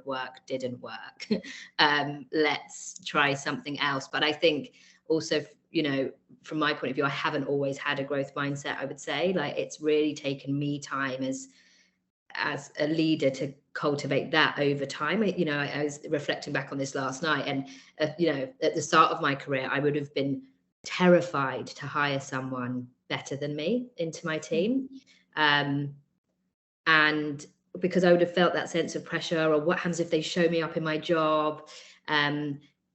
would work didn't work. Let's try something else. But I think also, you know, from my point of view, I haven't always had a growth mindset, I would say. Like, it's really taken me time as a leader to cultivate that over time. You know, I was reflecting back on this last night, and you know, at the start of my career, I would have been terrified to hire someone better than me into my team, and because I would have felt that sense of pressure, or what happens if they show me up in my job.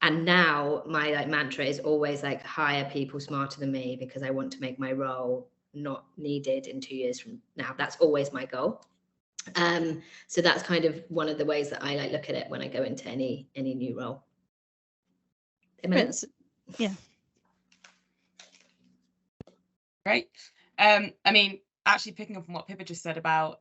And now my like mantra is always like, hire people smarter than me, because I want to make my role not needed in 2 years from now. That's always my goal. So that's kind of one of the ways that I like look at it when I go into any new role. Yeah. Great. I mean, actually picking up on what Pippa just said about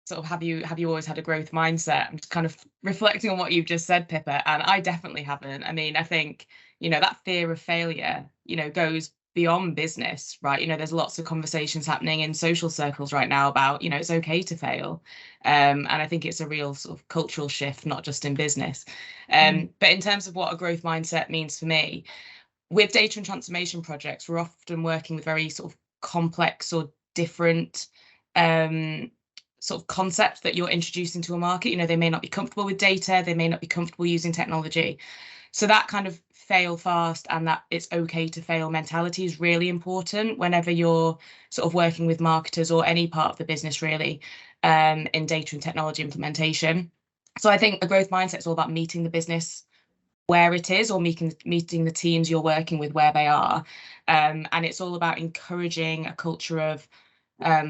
sort of have you always had a growth mindset? I'm just kind of reflecting on what you've just said, Pippa, and I definitely haven't. I mean, I think, you know, that fear of failure, you know, goes beyond business, right? You know, there's lots of conversations happening in social circles right now about, you know, it's okay to fail. And I think it's a real sort of cultural shift, not just in business. But in terms of what a growth mindset means for me, with data and transformation projects, we're often working with very sort of complex or different sort of concepts that you're introducing to a market. You know, they may not be comfortable with data, they may not be comfortable using technology. So that kind of fail fast and that it's okay to fail mentality is really important whenever you're sort of working with marketers or any part of the business really in data and technology implementation. So I think a growth mindset is all about meeting the business where it is, or meeting the teams you're working with where they are. And it's all about encouraging a culture of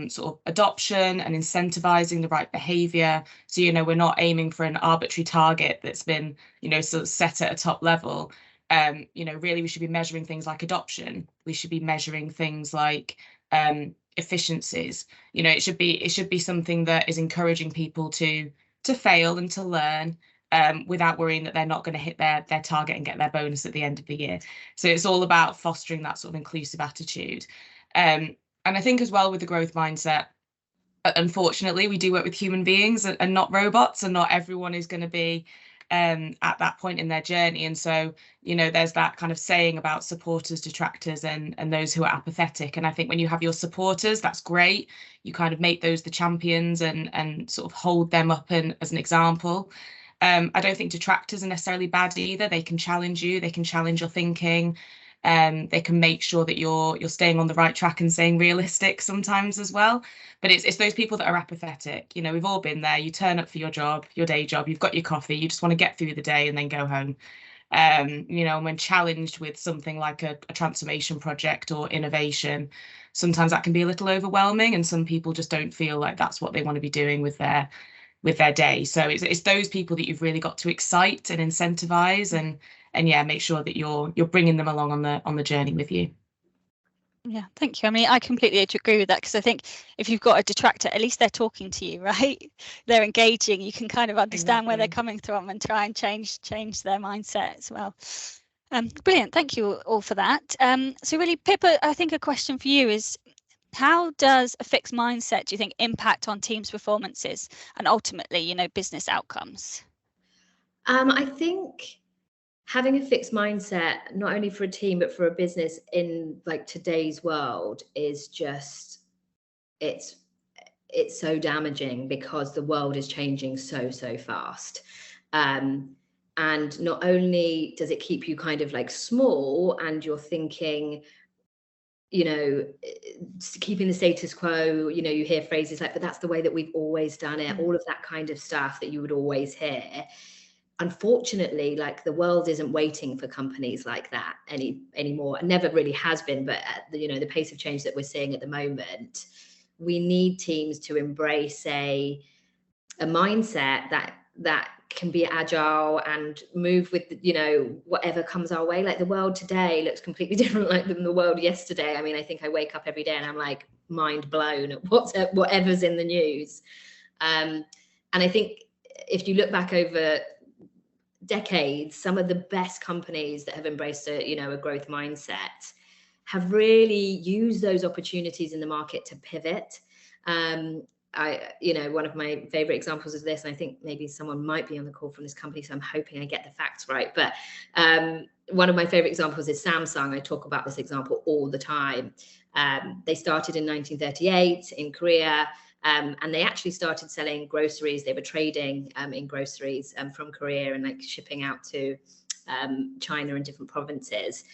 sort of adoption and incentivizing the right behavior. So, you know, we're not aiming for an arbitrary target that's been, you know, sort of set at a top level. You know, really we should be measuring things like adoption. We should be measuring things like efficiencies. You know, it should be something that is encouraging people to fail and to learn without worrying that they're not going to hit their target and get their bonus at the end of the year. So it's all about fostering that sort of inclusive attitude. And I think as well with the growth mindset, unfortunately, we do work with human beings and not robots, and not everyone is going to be at that point in their journey. And so, you know, there's that kind of saying about supporters, detractors, and those who are apathetic. And I think when you have your supporters, that's great. You kind of make those the champions and sort of hold them up as an example. I don't think detractors are necessarily bad either. They can challenge you, they can challenge your thinking. They can make sure that you're staying on the right track and staying realistic sometimes as well. But it's those people that are apathetic. You know, we've all been there. You turn up for your job, your day job, you've got your coffee, you just want to get through the day and then go home. You know, and when challenged with something like a transformation project or innovation, sometimes that can be a little overwhelming, and some people just don't feel like that's what they want to be doing with their day. So it's those people that you've really got to excite and incentivize and yeah, make sure that you're bringing them along on the journey with you. Yeah, thank you. I mean, I completely agree with that, because I think if you've got a detractor, at least they're talking to you, right? They're engaging. You can kind of understand where they're coming from and try and change their mindset as well. Brilliant. Thank you all for that. So really, Pippa, I think a question for you is, how does a fixed mindset, do you think, impact on teams' performances and ultimately, you know, business outcomes? I think having a fixed mindset, not only for a team, but for a business in like today's world, is just, it's so damaging, because the world is changing so fast. And not only does it keep you kind of like small and you're thinking, you know, keeping the status quo, you know, you hear phrases like, but that's the way that we've always done it, all of that kind of stuff that you would always hear. Unfortunately, like, the world isn't waiting for companies like that anymore. It never really has been, but at the, you know, the pace of change that we're seeing at the moment, we need teams to embrace a mindset that can be agile and move with, you know, whatever comes our way. Like, the world today looks completely different like than the world yesterday. I mean, I think I wake up every day and I'm like mind blown at whatever's in the news. And I think if you look back over decades, some of the best companies that have embraced a growth mindset have really used those opportunities in the market to pivot. one of my favorite examples of this, and I think maybe someone might be on the call from this company, so I'm hoping I get the facts right, but one of my favorite examples is Samsung. I talk about this example all the time. They started in 1938 in Korea, and they actually started selling groceries. They were trading in groceries from Korea and like shipping out to China and different provinces.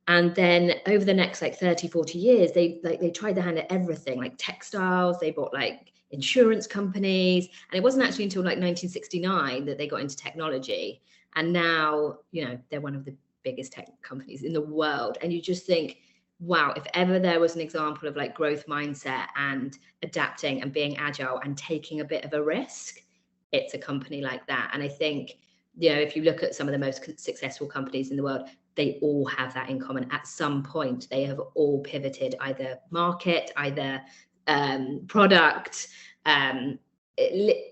And then over the next like 30, 40 years, they tried their hand at everything, like textiles, they bought like insurance companies. And it wasn't actually until like 1969 that they got into technology. And now, they're one of the biggest tech companies in the world. And you just think, wow, if ever there was an example of like growth mindset and adapting and being agile and taking a bit of a risk, it's a company like that. And I think, if you look at some of the most successful companies in the world, they all have that in common. At some point, they have all pivoted, either market, either product,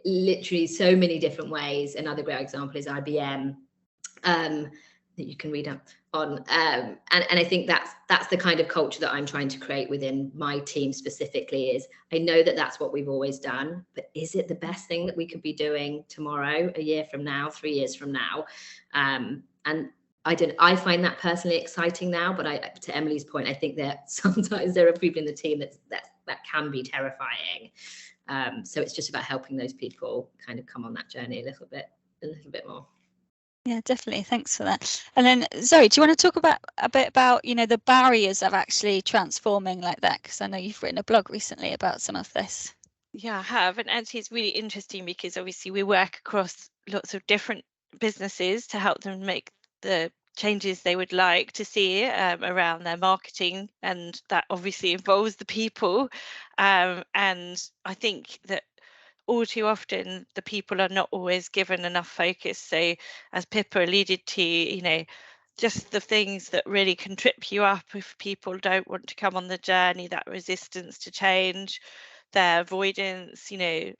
literally so many different ways. Another great example is IBM, that you can read up on. And I think that's the kind of culture that I'm trying to create within my team specifically. Is I know that that's what we've always done, but is it the best thing that we could be doing tomorrow, a year from now, 3 years from now? And I find that personally exciting now, but to Emily's point, I think that sometimes there are people in the team that can be terrifying. So it's just about helping those people kind of come on that journey a little bit more. Yeah, definitely. Thanks for that. And then Zoe, do you want to talk a bit about, the barriers of actually transforming like that? Because I know you've written a blog recently about some of this. Yeah, I have. And actually it's really interesting because obviously we work across lots of different businesses to help them make the changes they would like to see around their marketing, and that obviously involves the people. And I think that all too often the people are not always given enough focus. So as Pippa alluded to, just the things that really can trip you up if people don't want to come on the journey, that resistance to change, their avoidance,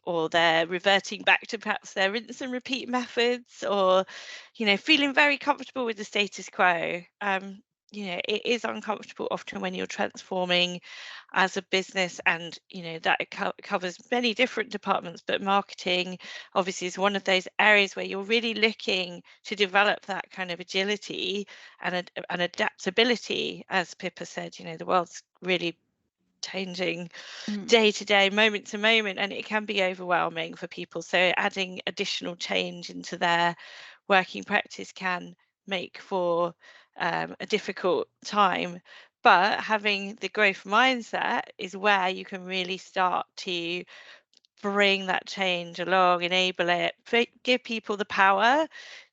or they're reverting back to perhaps their rinse and repeat methods, or, feeling very comfortable with the status quo. It is uncomfortable often when you're transforming as a business, and that covers many different departments, but marketing obviously is one of those areas where you're really looking to develop that kind of agility and adaptability. As Pippa said, the world's really changing day to day, moment to moment, and it can be overwhelming for people. So adding additional change into their working practice can make for a difficult time, but having the growth mindset is where you can really start to bring that change along, enable it, give people the power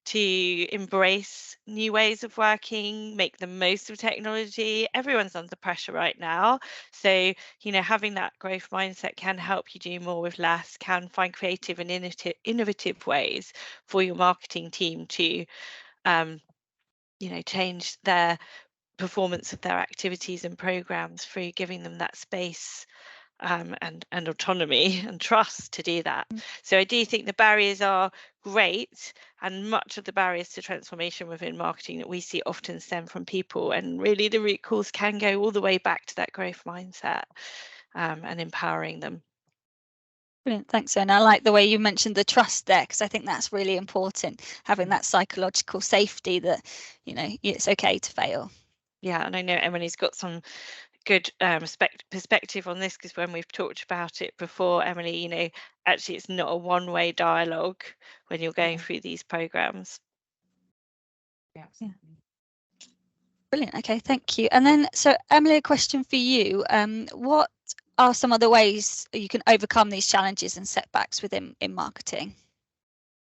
to embrace new ways of working, make the most of technology. Everyone's under pressure right now. So, having that growth mindset can help you do more with less, can find creative and innovative ways for your marketing team to, change their performance of their activities and programs through giving them that space and autonomy and trust to do that. So I do think the barriers are great, and much of the barriers to transformation within marketing that we see often stem from people, and really the root cause can go all the way back to that growth mindset and empowering them. Brilliant, thanks. And I like the way you mentioned the trust there, because I think that's really important, having that psychological safety that, it's okay to fail. Yeah, and I know Emily's got some good perspective on this, because when we've talked about it before, Emily, actually it's not a one-way dialogue when you're going through these programs. Yeah. Brilliant. Okay, thank you. And then, so Emily, a question for you. What are some other ways you can overcome these challenges and setbacks within marketing?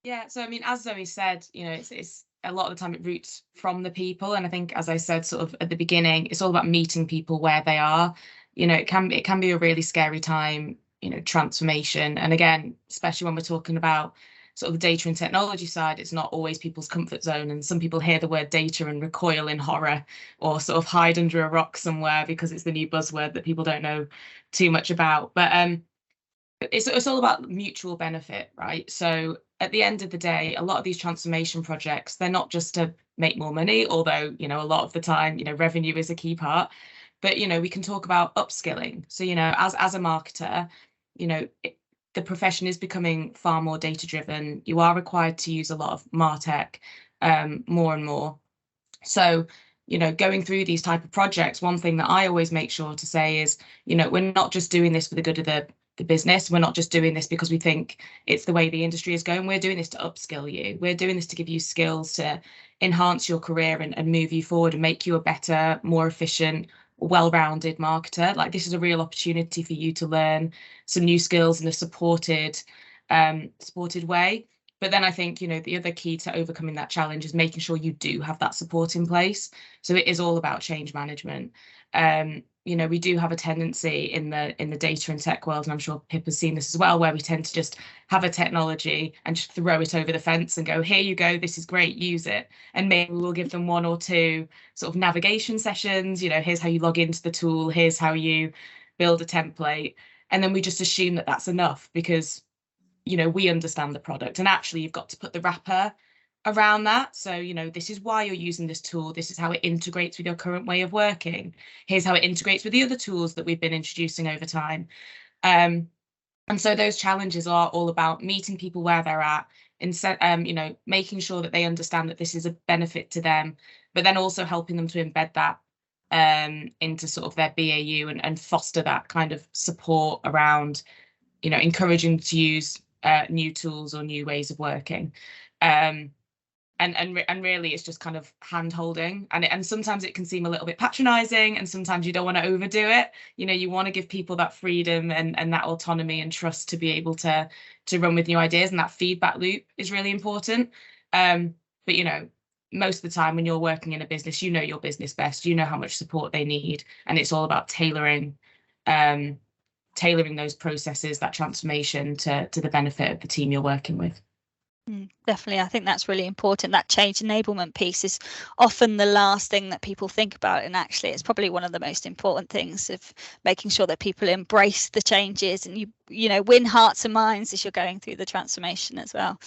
Yeah, so I mean, as Zoe said, it's a lot of the time it roots from the people, and I think, as I said sort of at the beginning, it's all about meeting people where they are. It can be a really scary time, transformation, and again, especially when we're talking about sort of the data and technology side, it's not always people's comfort zone, and some people hear the word data and recoil in horror, or sort of hide under a rock somewhere because it's the new buzzword that people don't know too much about. But it's all about mutual benefit, right? So at the end of the day, a lot of these transformation projects, they're not just to make more money, although, a lot of the time, revenue is a key part. But, we can talk about upskilling. So, as a marketer, the profession is becoming far more data driven. You are required to use a lot of MarTech more and more. So, you know, going through these type of projects, one thing that I always make sure to say is, you know, we're not just doing this for the good of the business. We're not just doing this because we think it's the way the industry is going. We're doing this to upskill you. We're doing this to give you skills to enhance your career and move you forward and make you a better, more efficient, well-rounded marketer. Like, this is a real opportunity for you to learn some new skills in a supported way. But then I think, you know, the other key to overcoming that challenge is making sure you do have that support in place. So it is all about change management. You know, we do have a tendency in the data and tech world, and I'm sure Pip has seen this as well, where we tend to just have a technology and just throw it over the fence and go, here you go, this is great, use it. And maybe we'll give them 1 or 2 sort of navigation sessions. You know, here's how you log into the tool, here's how you build a template. And then we just assume that that's enough because, you know, we understand the product, and actually you've got to put the wrapper around that. So, you know, this is why you're using this tool. This is how it integrates with your current way of working. Here's how it integrates with the other tools that we've been introducing over time. And so those challenges are all about meeting people where they're at, you know, making sure that they understand that this is a benefit to them, but then also helping them to embed that into sort of their BAU and foster that kind of support around, you know, encouraging to use new tools or new ways of working. And really it's just kind of hand holding, and sometimes it can seem a little bit patronizing, and sometimes you don't want to overdo it. You know, you want to give people that freedom and that autonomy and trust to be able to run with new ideas, and that feedback loop is really important. But you know, most of the time when you're working in a business, you know your business best, you know how much support they need, and it's all about tailoring those processes, that transformation to the benefit of the team you're working with. Definitely. I think that's really important. That change enablement piece is often the last thing that people think about, and actually it's probably one of the most important things of making sure that people embrace the changes and you know, win hearts and minds as you're going through the transformation as well.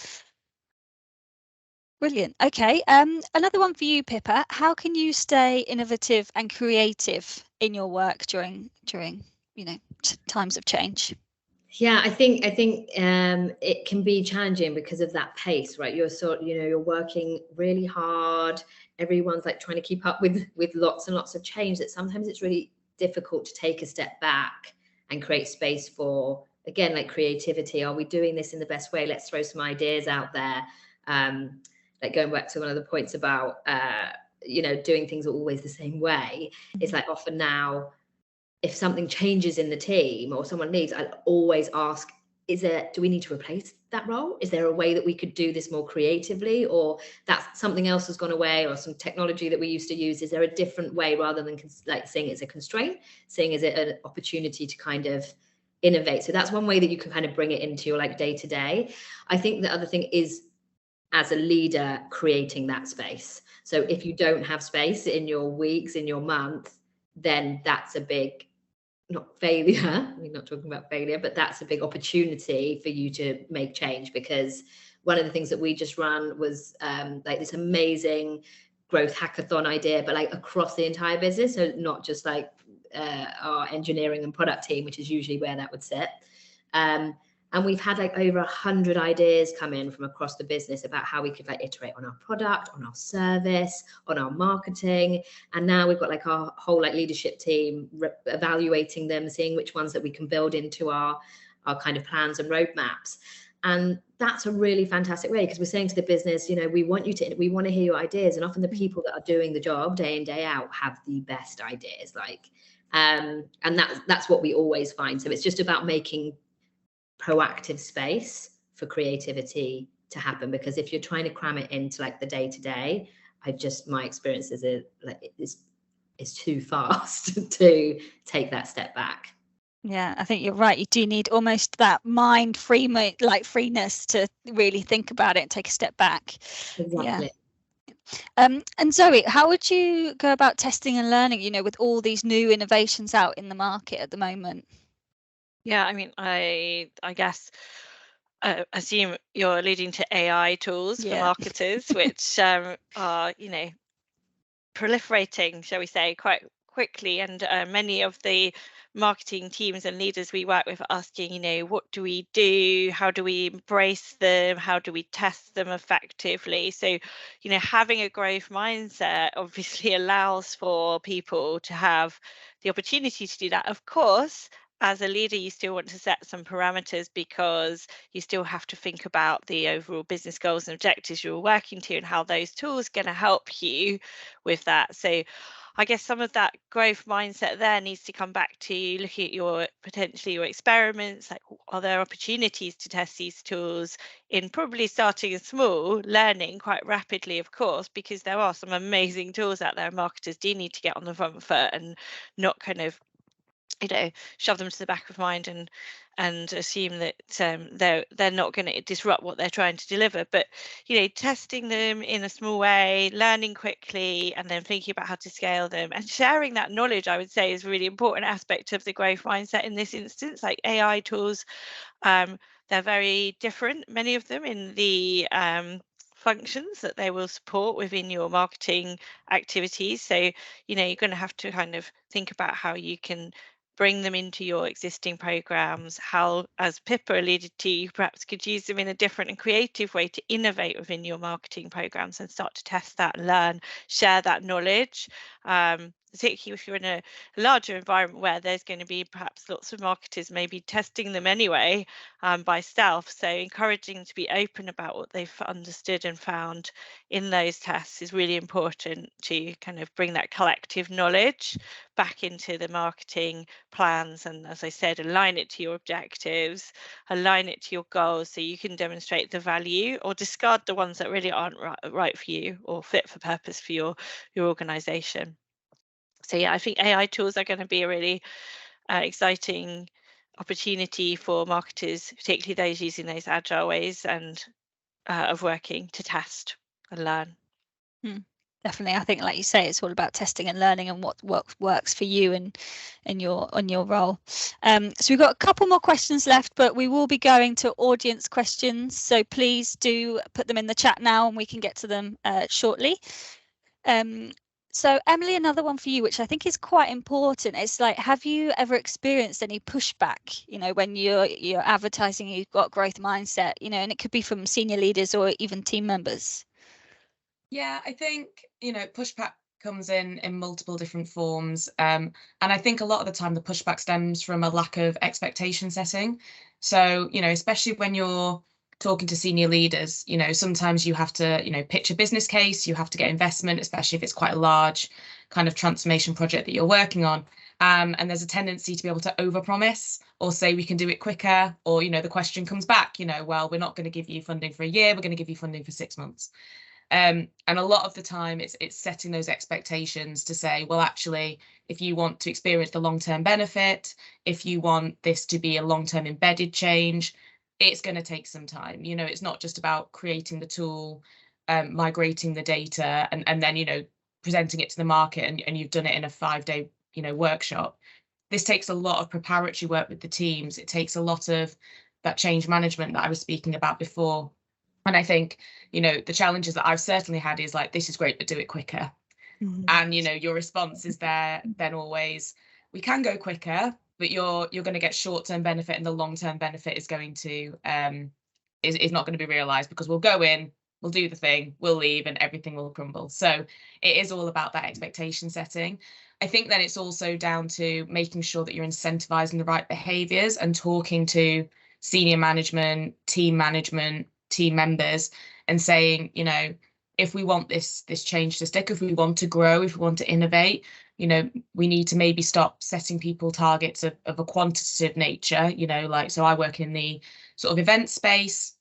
Brilliant. Okay, another one for you, Pippa. How can you stay innovative and creative in your work during you know, times of change? Yeah, I think it can be challenging because of that pace, right? You're working really hard. Everyone's like trying to keep up with lots and lots of change, that sometimes it's really difficult to take a step back and create space for, again, like creativity. Are we doing this in the best way? Let's throw some ideas out there. Like going back to one of the points about you know, doing things always the same way. It's like often now, if something changes in the team or someone leaves, I always ask, do we need to replace that role? Is there a way that we could do this more creatively, or that something else has gone away, or some technology that we used to use? Is there a different way, rather than like seeing it as a constraint, seeing it as an opportunity to kind of innovate? So that's one way that you can kind of bring it into your like day to day. I think the other thing is, as a leader, creating that space. So if you don't have space in your weeks, in your month, then that's a big, not failure, we're not talking about failure, but that's a big opportunity for you to make change. Because one of the things that we just ran was like this amazing growth hackathon idea, but like across the entire business. So not just like our engineering and product team, which is usually where that would sit. And we've had like over 100 ideas come in from across the business about how we could like iterate on our product, on our service, on our marketing. And now we've got like our whole like leadership team evaluating them, seeing which ones that we can build into our kind of plans and roadmaps. And that's a really fantastic way, because we're saying to the business, you know, we want to hear your ideas. And often the people that are doing the job day in, day out have the best ideas, like, and that's what we always find. So it's just about making proactive space for creativity to happen, because if you're trying to cram it into like the day to day, my experience is it's too fast to take that step back. Yeah, I think you're right. You do need almost that mind freeness to really think about it and take a step back. Exactly. Yeah. And Zoe, how would you go about testing and learning, you know, with all these new innovations out in the market at the moment? Yeah, I mean, I guess assume you're alluding to AI tools for marketers, which are, you know, proliferating, shall we say, quite quickly, and many of the marketing teams and leaders we work with are asking, you know, what do we do? How do we embrace them? How do we test them effectively? So, you know, having a growth mindset obviously allows for people to have the opportunity to do that. Of course, as a leader, you still want to set some parameters, because you still have to think about the overall business goals and objectives you're working to, and how those tools are going to help you with that. So I guess some of that growth mindset there needs to come back to looking at your potentially your experiments, like, are there opportunities to test these tools in probably starting small, learning quite rapidly, of course, because there are some amazing tools out there. Marketers do need to get on the front foot and not kind of, you know, shove them to the back of mind and assume that they're not going to disrupt what they're trying to deliver. But, you know, testing them in a small way, learning quickly, and then thinking about how to scale them and sharing that knowledge, I would say, is a really important aspect of the growth mindset in this instance. Like AI tools, they're very different, many of them, in the functions that they will support within your marketing activities. So, you know, you're going to have to kind of think about how you can bring them into your existing programs, how, as Pippa alluded to, you perhaps could use them in a different and creative way to innovate within your marketing programs and start to test that, learn, share that knowledge. Particularly if you're in a larger environment where there's going to be perhaps lots of marketers maybe testing them anyway by stealth. So encouraging to be open about what they've understood and found in those tests is really important to kind of bring that collective knowledge back into the marketing plans, and, as I said, align it to your objectives, align it to your goals, so you can demonstrate the value or discard the ones that really aren't right for you or fit for purpose for your organization. So yeah, I think AI tools are going to be a really exciting opportunity for marketers, particularly those using those agile ways and of working, to test and learn. Definitely. I think, like you say, it's all about testing and learning and what works for you and in your role. So we've got a couple more questions left, but we will be going to audience questions. So please do put them in the chat now and we can get to them shortly. So Emily, another one for you, which I think is quite important. It's like, have you ever experienced any pushback, you know, when you're advertising you've got growth mindset, you know, and it could be from senior leaders or even team members? Yeah, I think, you know, pushback comes in multiple different forms. And I think a lot of the time the pushback stems from a lack of expectation setting. So, you know, especially when you're talking to senior leaders, you know, sometimes you have to, you know, pitch a business case, you have to get investment, especially if it's quite a large kind of transformation project that you're working on. And there's a tendency to be able to overpromise or say we can do it quicker, or, you know, the question comes back, you know, well, we're not going to give you funding for a year, we're going to give you funding for 6 months. And a lot of the time it's setting those expectations to say, well, actually, if you want to experience the long-term benefit, if you want this to be a long-term embedded change, it's going to take some time. You know, it's not just about creating the tool, migrating the data and then, you know, presenting it to the market and you've done it in a 5-day, you know, workshop. This takes a lot of preparatory work with the teams. It takes a lot of that change management that I was speaking about before. And I think, you know, the challenges that I've certainly had is like, this is great, but do it quicker. And, you know, your response is there then always, we can go quicker, but you're going to get short-term benefit and the long-term benefit is going to is not going to be realized, because we'll go in, we'll do the thing, we'll leave and everything will crumble. So it is all about that expectation setting. I think then it's also down to making sure that you're incentivizing the right behaviors and talking to senior management, team members, and saying, you know, if we want this change to stick, if we want to grow, if we want to innovate, you know, we need to maybe stop setting people targets of a quantitative nature, you know, like, so I work in the sort of event space.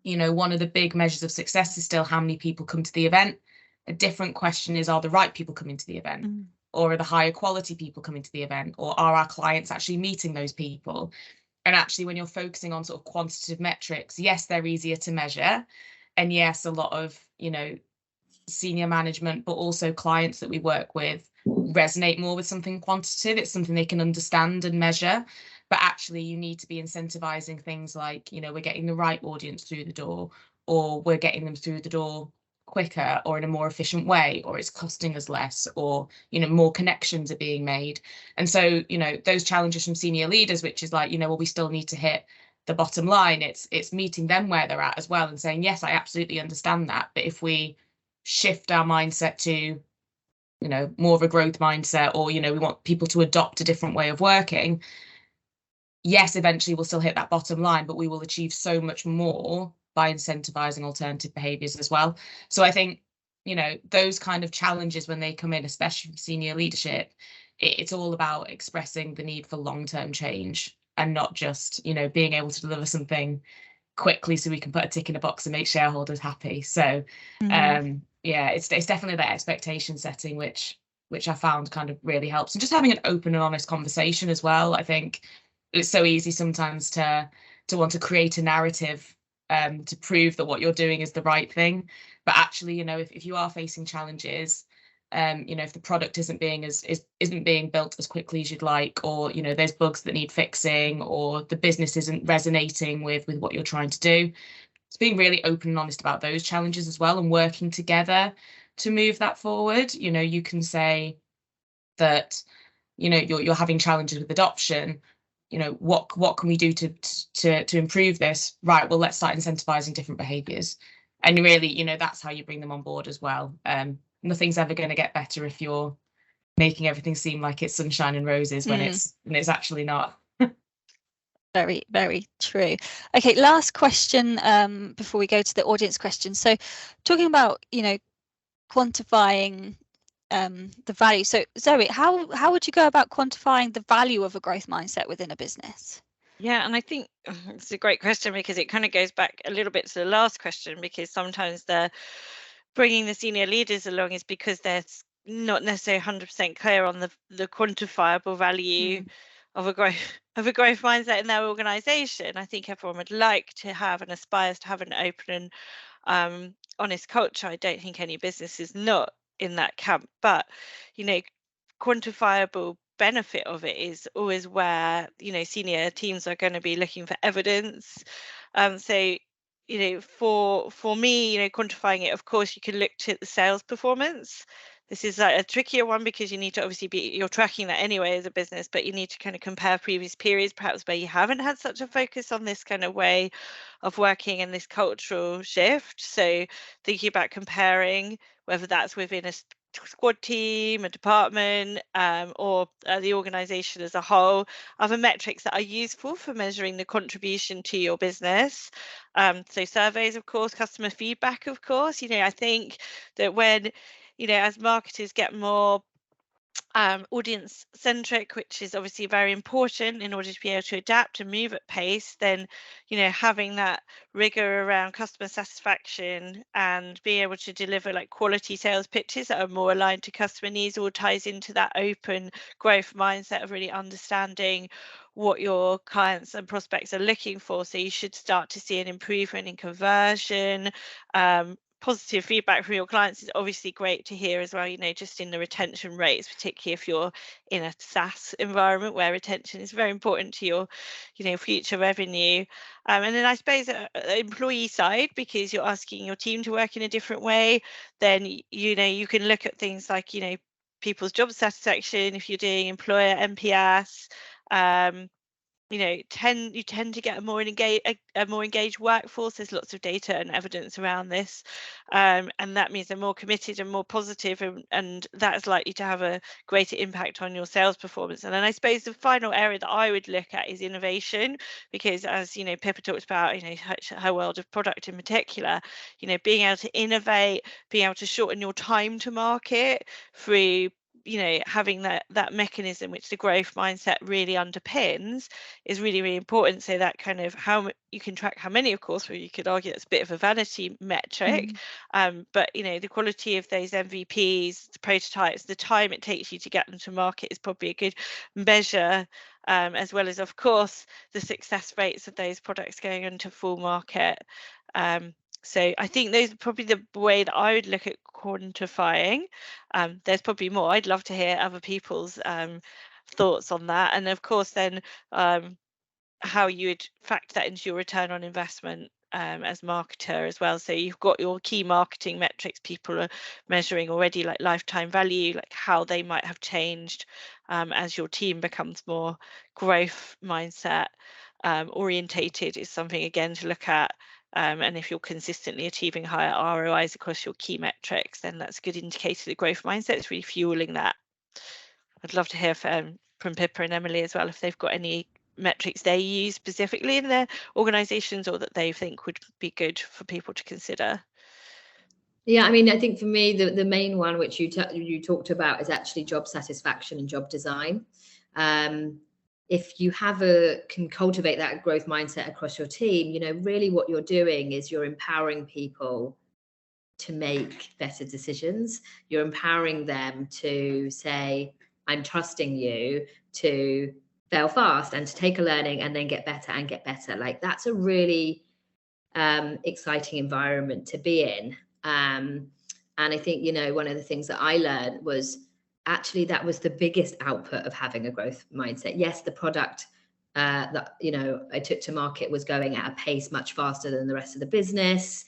You know, one of the big measures of success is still how many people come to the event. A different question is, are the right people coming to the event? Or are the higher quality people coming to the event? Or are our clients actually meeting those people? And actually, when you're focusing on sort of quantitative metrics, yes, they're easier to measure. And yes, a lot of, you know, senior management, but also clients that we work with resonate more with something quantitative. It's something they can understand and measure. But actually, you need to be incentivizing things like, you know, we're getting the right audience through the door, or we're getting them through the door quicker or in a more efficient way, or it's costing us less, or, you know, more connections are being made. And so, you know, those challenges from senior leaders, which is like, you know, well, we still need to hit the bottom line. It's meeting them where they're at as well and saying, yes, I absolutely understand that. But if we shift our mindset to, you know, more of a growth mindset, or, you know, we want people to adopt a different way of working, yes, eventually we'll still hit that bottom line, but we will achieve so much more by incentivizing alternative behaviors as well. So I think, you know, those kind of challenges when they come in, especially from senior leadership, it's all about expressing the need for long-term change and not just, you know, being able to deliver something quickly so we can put a tick in a box and make shareholders happy. So yeah, it's definitely that expectation setting which I found kind of really helps, and just having an open and honest conversation as well. I think it's so easy sometimes to want to create a narrative to prove that what you're doing is the right thing, but actually, you know, if you are facing challenges, you know, if the product isn't being built as quickly as you'd like, or, you know, there's bugs that need fixing, or the business isn't resonating with what you're trying to do, it's being really open and honest about those challenges as well, and working together to move that forward. You know, you can say that, you know, you're having challenges with adoption. You know, what can we do to improve this? Right, well, let's start incentivizing different behaviors. And really, you know, that's how you bring them on board as well. Nothing's ever going to get better if you're making everything seem like it's sunshine and roses when it's actually not. Very, very true. Okay, last question before we go to the audience questions. So talking about, you know, quantifying the value. So Zoe, how would you go about quantifying the value of a growth mindset within a business? Yeah, and I think it's a great question, because it kind of goes back a little bit to the last question, because sometimes they're bringing the senior leaders along is because they're not necessarily 100% clear on the quantifiable value of a growth mindset in their organization. I think everyone would like to have and aspires to have an open and honest culture. I don't think any business is not in that camp, but, you know, quantifiable benefit of it is always where, you know, senior teams are going to be looking for evidence. So, you know, for me, you know, quantifying it, of course, you can look to the sales performance. This is a trickier one, because you need to obviously you're tracking that anyway as a business, but you need to kind of compare previous periods, perhaps where you haven't had such a focus on this kind of way of working and this cultural shift. So thinking about comparing whether that's within a squad team, a department, or the organization as a whole, other metrics that are useful for measuring the contribution to your business. So surveys, of course, customer feedback, of course. You know, I think that when, you know, as marketers get more audience centric, which is obviously very important in order to be able to adapt and move at pace, then, you know, having that rigor around customer satisfaction and being able to deliver like quality sales pitches that are more aligned to customer needs all ties into that open growth mindset of really understanding what your clients and prospects are looking for. So you should start to see an improvement in conversion. Positive feedback from your clients is obviously great to hear as well, you know, just in the retention rates, particularly if you're in a SaaS environment where retention is very important to your, you know, future revenue. And then I suppose employee side, because you're asking your team to work in a different way, then, you know, you can look at things like, you know, people's job satisfaction, if you're doing employer NPS, you know, you tend to get a more engaged workforce. There's lots of data and evidence around this, and that means they're more committed and more positive, and that's likely to have a greater impact on your sales performance. And then I suppose the final area that I would look at is innovation, because as you know, Pippa talked about, you know, her world of product in particular, you know, being able to innovate, being able to shorten your time to market through, you know, having that mechanism which the growth mindset really underpins is really, really important. So that kind of how you can track how many, of course, where you could argue it's a bit of a vanity metric, but you know, the quality of those MVPs, the prototypes, the time it takes you to get them to market is probably a good measure, as well as, of course, the success rates of those products going into full market. So I think those are probably the way that I would look at quantifying. There's probably more. I'd love to hear other people's thoughts on that. And of course, then how you would factor that into your return on investment as marketer as well. So you've got your key marketing metrics people are measuring already, like lifetime value, like how they might have changed as your team becomes more growth mindset orientated is something again to look at. And if you're consistently achieving higher ROIs across your key metrics, then that's a good indicator that growth mindset is really fueling that. I'd love to hear from Pippa and Emily as well, if they've got any metrics they use specifically in their organizations or that they think would be good for people to consider. Yeah, I mean, I think for me, the main one which you talked about is actually job satisfaction and job design. If you can cultivate that growth mindset across your team, you know, really what you're doing is you're empowering people to make better decisions. You're empowering them to say, I'm trusting you to fail fast and to take a learning and then get better and get better. Like, that's a really exciting environment to be in. And I think, you know, one of the things that I learned was actually that was the biggest output of having a growth mindset. Yes, the product that, you know, I took to market was going at a pace much faster than the rest of the business.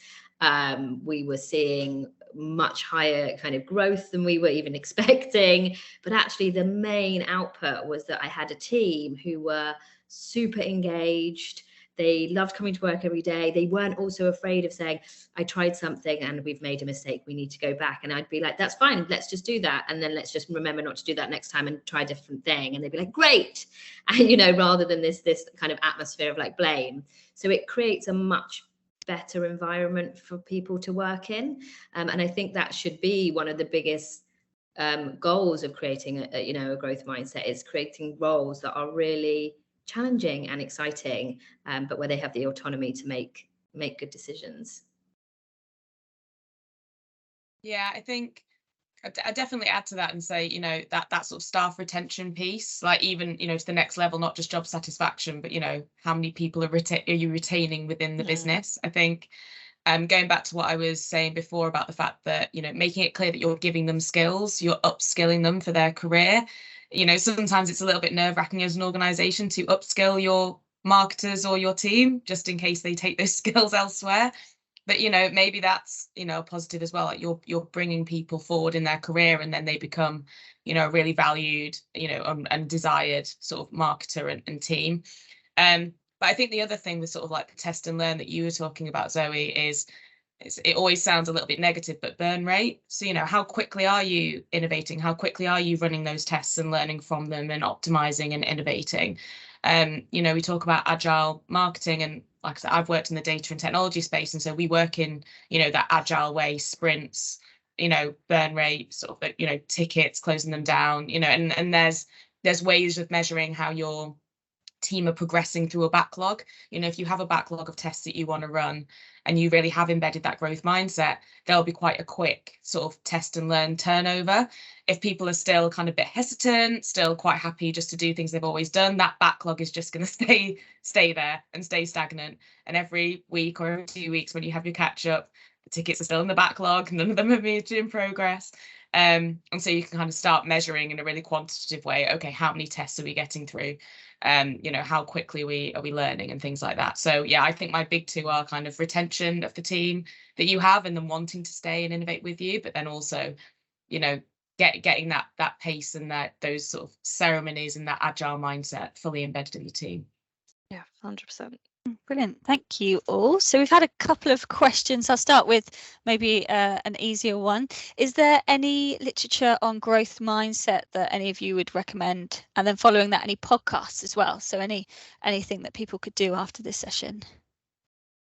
We were seeing much higher kind of growth than we were even expecting. But actually the main output was that I had a team who were super engaged. They loved coming to work every day. They weren't also afraid of saying, I tried something and we've made a mistake, we need to go back. And I'd be like, that's fine, let's just do that. And then let's just remember not to do that next time and try a different thing. And they'd be like, great. And, you know, rather than this kind of atmosphere of like blame. So it creates a much better environment for people to work in. And I think that should be one of the biggest goals of creating a growth mindset, is creating roles that are really challenging and exciting, but where they have the autonomy to make good decisions. Yeah, I think I definitely add to that and say, you know, that sort of staff retention piece, like even, you know, to the next level, not just job satisfaction, but, you know, how many people are you retaining within the business? I think going back to what I was saying before about the fact that, you know, making it clear that you're giving them skills, you're upskilling them for their career. You know, sometimes it's a little bit nerve-wracking as an organization to upskill your marketers or your team just in case they take those skills elsewhere. But, you know, maybe that's, you know, positive as well. Like you're bringing people forward in their career and then they become, you know, really valued, you know, and desired sort of marketer and team. But I think the other thing with sort of like the test and learn that you were talking about, Zoe, is it always sounds a little bit negative, but burn rate. So, you know, how quickly are you innovating? How quickly are you running those tests and learning from them and optimizing and innovating? You know, we talk about agile marketing, and like I said, I've worked in the data and technology space. And so we work in, you know, that agile way, sprints, you know, burn rate, sort of, you know, tickets, closing them down, you know, and there's ways of measuring how your team are progressing through a backlog. You know, if you have a backlog of tests that you want to run and you really have embedded that growth mindset, there'll be quite a quick sort of test and learn turnover. If people are still kind of a bit hesitant, still quite happy just to do things they've always done, that backlog is just going to stay there and stay stagnant. And every week or every 2 weeks when you have your catch up, the tickets are still in the backlog, none of them are moved in progress. And so you can kind of start measuring in a really quantitative way, okay, how many tests are we getting through? You know, how quickly are we learning and things like that. So yeah, I think my big two are kind of retention of the team that you have and then wanting to stay and innovate with you, but then also, you know, getting that pace and those sort of ceremonies and that agile mindset fully embedded in the team. Yeah, 100%. Brilliant. Thank you all. So we've had a couple of questions. I'll start with maybe an easier one. Is there any literature on growth mindset that any of you would recommend? And then following that, any podcasts as well? So anything that people could do after this session?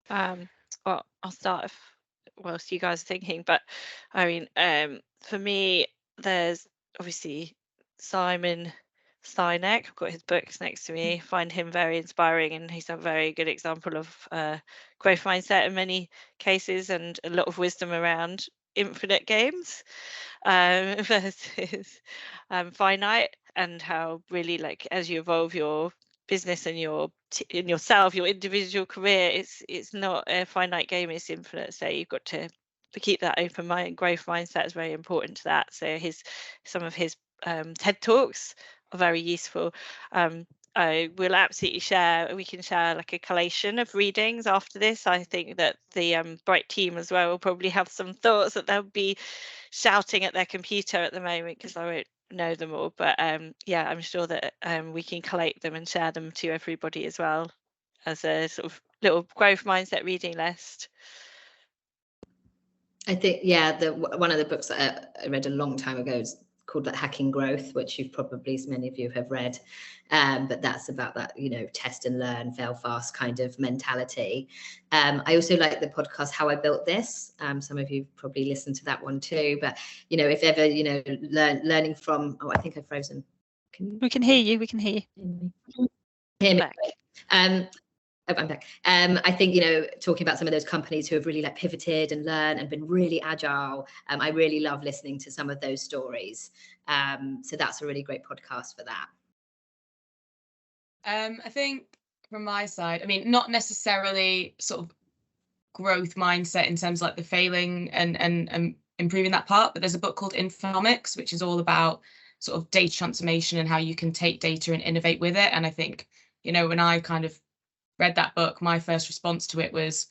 Well, I'll start whilst you guys are thinking, but I mean, for me, there's obviously Simon Sinek. I've got his books next to me. Find him very inspiring, and he's a very good example of growth mindset in many cases, and a lot of wisdom around infinite games versus finite, and how really, like, as you evolve your business and yourself, your individual career, it's not a finite game, it's infinite. So you've got to keep that open mind. Growth mindset is very important to that. So some of his TED Talks are very useful. I will absolutely share. We can share like a collation of readings after this. I think that the Bright team as well will probably have some thoughts that they'll be shouting at their computer at the moment because I won't know them all. But yeah, I'm sure that we can collate them and share them to everybody as well as a sort of little growth mindset reading list. I think, yeah, one of the books that I read a long time ago is called like Hacking Growth, which you've probably, many of you have read, but that's about that, you know, test and learn, fail fast kind of mentality. I also like the podcast How I Built This. Some of you probably listened to that one too, but you know, if ever, you know, learning from, oh, I think I've frozen. We can hear you. We can hear you. Hear me. I'm back. I think, you know, talking about some of those companies who have really like pivoted and learned and been really agile. I really love listening to some of those stories. So that's a really great podcast for that. I think from my side, I mean, not necessarily sort of growth mindset in terms of like the failing and improving that part, but there's a book called Infonomics, which is all about sort of data transformation and how you can take data and innovate with it. And I think, you know, when I kind of read that book, my first response to it was,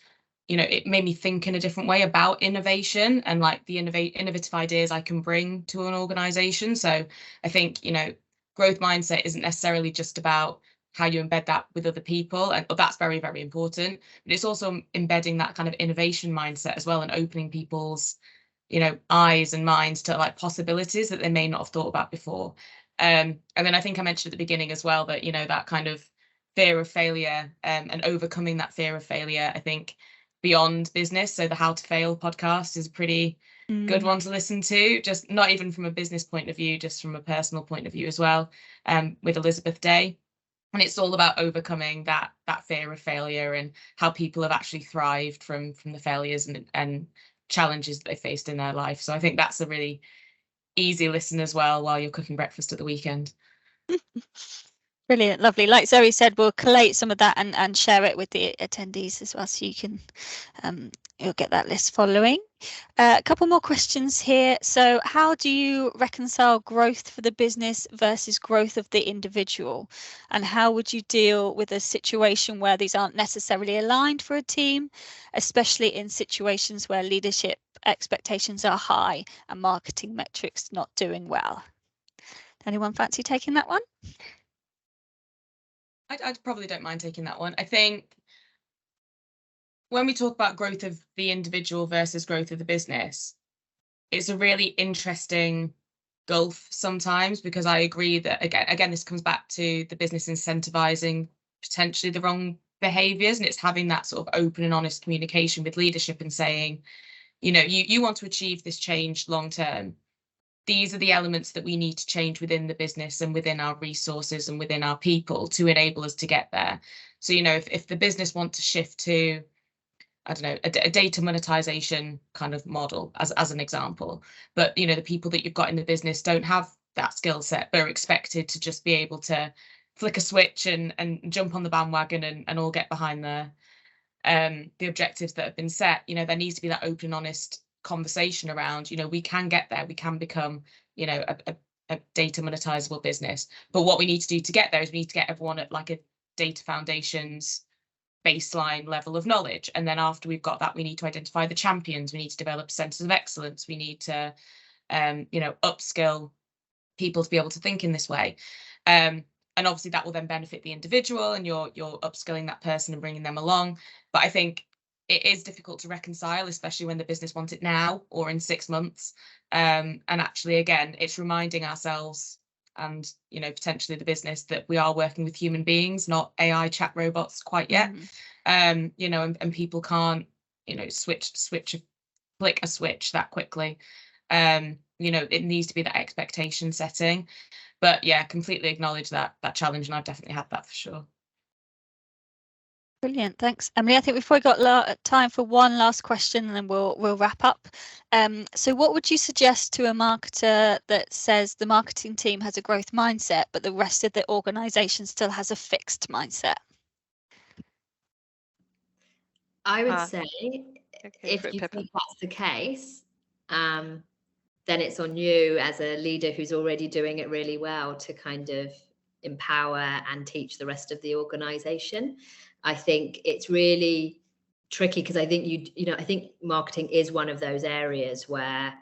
you know, it made me think in a different way about innovation and like the innovative ideas I can bring to an organization. So I think, you know, growth mindset isn't necessarily just about how you embed that with other people, and that's very, very important, but it's also embedding that kind of innovation mindset as well and opening people's, you know, eyes and minds to like possibilities that they may not have thought about before. And then I think I mentioned at the beginning as well that, you know, that kind of fear of failure and overcoming that fear of failure, I think beyond business. So the How to Fail podcast is a pretty good one to listen to, just not even from a business point of view, just from a personal point of view as well, with Elizabeth Day. And it's all about overcoming that fear of failure and how people have actually thrived from the failures and challenges that they faced in their life. So I think that's a really easy listen as well while you're cooking breakfast at the weekend. Brilliant, lovely. Like Zoe said, we'll collate some of that and share it with the attendees as well, so you can you'll get that list following. A couple more questions here. So how do you reconcile growth for the business versus growth of the individual? And how would you deal with a situation where these aren't necessarily aligned for a team, especially in situations where leadership expectations are high and marketing metrics not doing well? Anyone fancy taking that one? I probably don't mind taking that one. I think when we talk about growth of the individual versus growth of the business, it's a really interesting gulf sometimes, because I agree that again this comes back to the business incentivizing potentially the wrong behaviors, and it's having that sort of open and honest communication with leadership and saying, you know, you want to achieve this change long term. These are the elements that we need to change within the business and within our resources and within our people to enable us to get there. So, you know, if the business want to shift to, I don't know, a data monetization kind of model as an example, but, you know, the people that you've got in the business don't have that skill set, they're expected to just be able to flick a switch and jump on the bandwagon and all get behind the objectives that have been set. You know, there needs to be that open, honest conversation around, you know, we can get there, we can become, you know, a data monetizable business, but what we need to do to get there is we need to get everyone at like a data foundations baseline level of knowledge, and then after we've got that, we need to identify the champions, we need to develop centers of excellence, we need to you know, upskill people to be able to think in this way, and obviously that will then benefit the individual, and you're upskilling that person and bringing them along. But I think it is difficult to reconcile, especially when the business wants it now or in 6 months. And actually, again, it's reminding ourselves and, you know, potentially the business that we are working with human beings, not AI chat robots quite yet. You know, and people can't, you know, flick a switch that quickly. You know, it needs to be that expectation setting. But yeah, completely acknowledge that challenge, and I've definitely had that for sure. Brilliant, thanks, Emily. I think we've probably got time for one last question, and then we'll wrap up. So what would you suggest to a marketer that says the marketing team has a growth mindset, but the rest of the organization still has a fixed mindset? I would say, if you think that's the case, then it's on you as a leader who's already doing it really well to kind of empower and teach the rest of the organization. I think it's really tricky because I think I think marketing is one of those areas where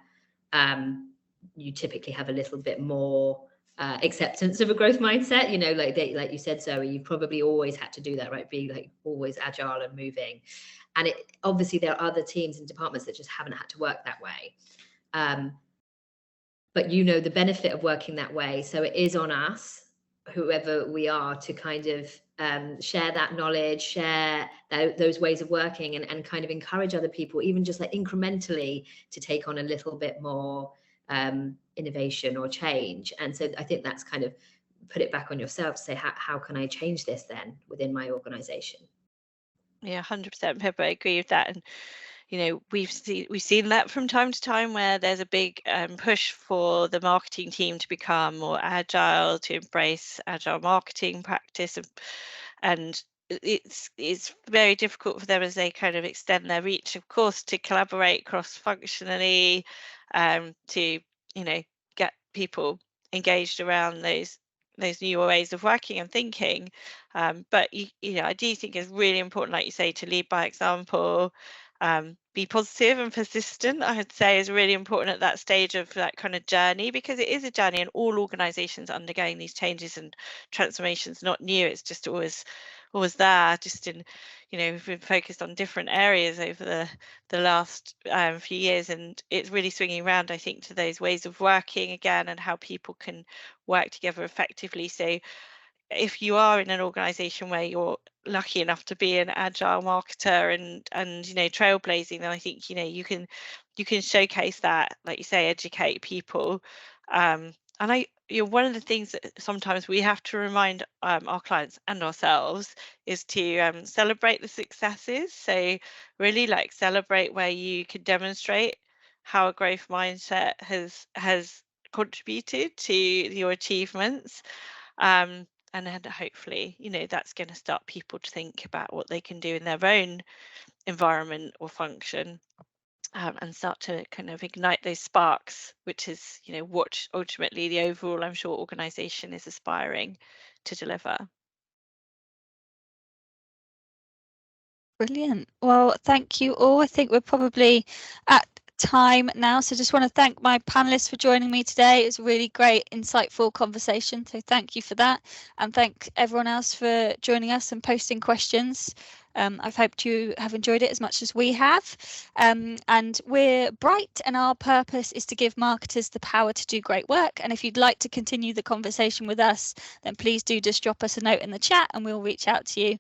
you typically have a little bit more acceptance of a growth mindset. Like you said, Zoe, you've probably always had to do that, right? Be like always agile and moving. And obviously there are other teams and departments that just haven't had to work that way. But the benefit of working that way. So it is on us, whoever we are, to kind of share that knowledge, share those ways of working, and kind of encourage other people, even just like incrementally, to take on a little bit more innovation or change. And so I think that's kind of put it back on yourself to say, how can I change this then within my organization? Yeah, 100%, Pippa, I agree with that. And we've seen that from time to time, where there's a big push for the marketing team to become more agile, to embrace agile marketing practice, and it's very difficult for them as they kind of extend their reach, of course, to collaborate cross-functionally, to get people engaged around those new ways of working and thinking. But I do think it's really important, like you say, to lead by example. Be positive and persistent, I would say, is really important at that stage of that kind of journey, because it is a journey, and all organizations are undergoing these changes and transformations, not new. It's just always there, just in we've been focused on different areas over the last few years, and it's really swinging around, I think, to those ways of working again and how people can work together effectively. So if you are in an organization where you're lucky enough to be an agile marketer and trailblazing, then I think you can showcase that, like you say, educate people. And one of the things that sometimes we have to remind our clients and ourselves is to celebrate the successes. So really, like, celebrate where you can demonstrate how a growth mindset has contributed to your achievements. And then hopefully, that's going to start people to think about what they can do in their own environment or function, and start to kind of ignite those sparks, which is, what ultimately the overall, I'm sure, organisation is aspiring to deliver. Brilliant. Well, thank you all. I think we're probably at time now, so just want to thank my panelists for joining me today. It was a really great, insightful conversation, so thank you for that, and thank everyone else for joining us and posting questions. I've hoped you have enjoyed it as much as we have, and we're Bright, and our purpose is to give marketers the power to do great work. And if you'd like to continue the conversation with us, then please do just drop us a note in the chat and we'll reach out to you.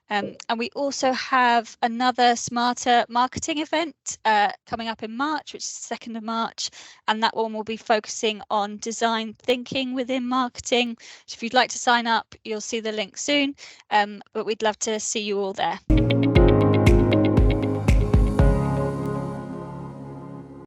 And we also have another Smarter Marketing event coming up in March, which is the 2nd of March, and that one will be focusing on design thinking within marketing. So if you'd like to sign up, you'll see the link soon, but we'd love to see you all there.